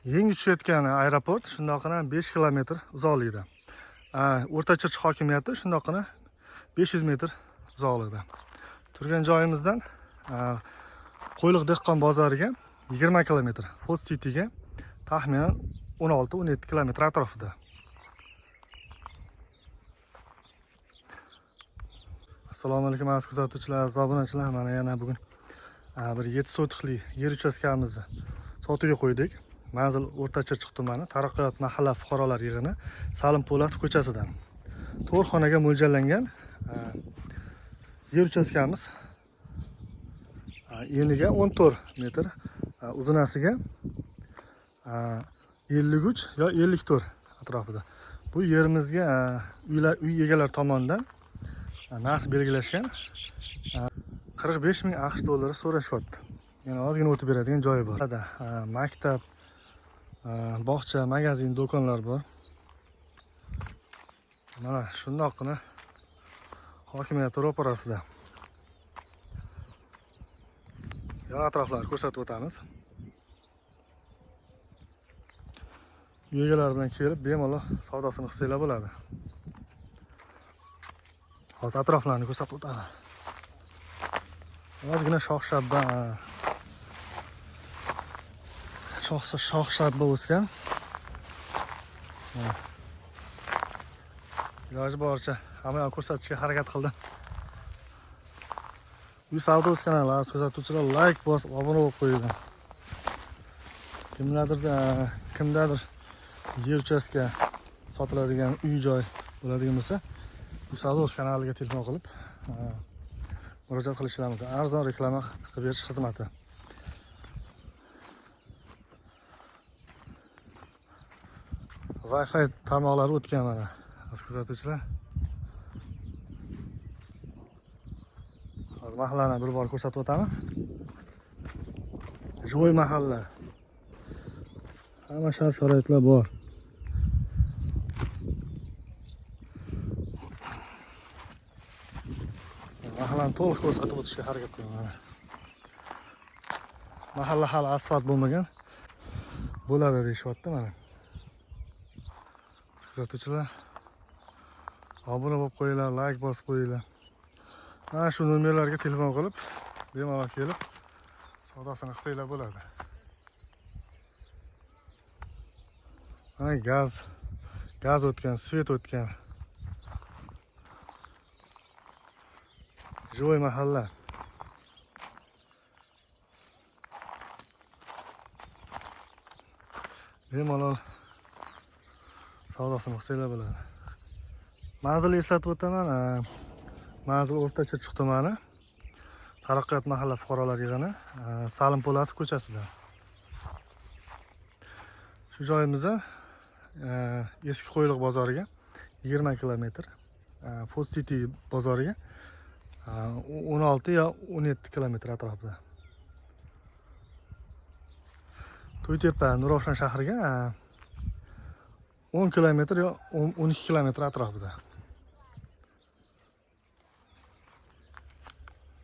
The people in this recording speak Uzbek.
Yangi tushayotgan aeroport shundoqina 5 kilometr uzoqlikda. O'rtachirchiq hokimiyati shundoqina 500 metr uzoqlikda. Turgan joyimizdan Qo'yliq dehqon bozoriga 20 kilometr, Fos City'ga taxminan 16-17 kilometr atrofida. Assalomu alaykum aziz kuzatuvchilar, obunachilar. Mana yana bugun bir 7 sotixli yer uchastkamizni sotuvga qo'ydik. Manzil O'rtachirchiq tumani, Taraqqiyot mahalla fuqarolar yig'ini, Salim Po'latov ko'chasidan. 4 xonaga mo'ljallangan yer uchastkamiz. Eniga 14 metr, uzunasiga 53 yo 54 atrofida. Bu yerimizga uy egalari tomonidan narx belgilashgan. 45 ming AQSh dollari so'rashyapti. Yana ozgina o'tib beradigan joyi bor. Maktab, bog'cha, magazin, do'konlar bor. Mana shundoqqina hokimiyat ro'parasida. Yon atroflarni ko'rsatib o'tamiz. Uy egalari bilan kelib bemalol savdosini qilsanglar bo'ladi. Hozir atroflarni ko'rsatib o'taman. Ozgina shox-shabba o'sgan. Iloji boricha hamma ko'rsatishga harakat qildim. Uy savdo kanali aziz kuzatuvchilar, like bosib, obuna bo'lib qo'yinglar. Kimdadir yer uchastka sotiladigan uy joy bo'ladigan bo'lsa, uy savdo kanaliga telefon qilib murojaat qilishingiz mumkin. Arzon reklama qilib berish xizmati. Wi-Fi tarmoqlari o'tgan mana aziz kuzatuvchilar. Mahallani bir bor ko'rsatib o'taman. Joy mahalla. Hamma shart-sharoitlar bor. Mahallani to'liq ko'rsatib o'tishga harakat qilaman. Mahalla hali asfalt bo'lmagan. Bo'ladi deyishyapti mana. Kuzatuvchilar, obuna bo'lib qo'yinglar, like bosib qo'yinglar. Mana shu nomerlarga telefon qilib, bemalol kelib savdosini qilsanglar bo'ladi. Mana gaz o'tgan, svet o'tgan. Joy mahalla. Bemalol savdosini qilsanglar bo'ladi. Manzilni eslatib o'taman. Manzil O'rtachirchiq tumani, Taraqqiyot mahalla fuqarolar yig'ini, Salim Po'latov ko'chasida. Shu joyimizda eski Qo'yliq bozoriga 20 kilometr, Fos City bozoriga 16 yo 17 kilometr atrofida. To'ytepa Nurafshon shahriga 10 kilometr yo 12 kilometr atrofida.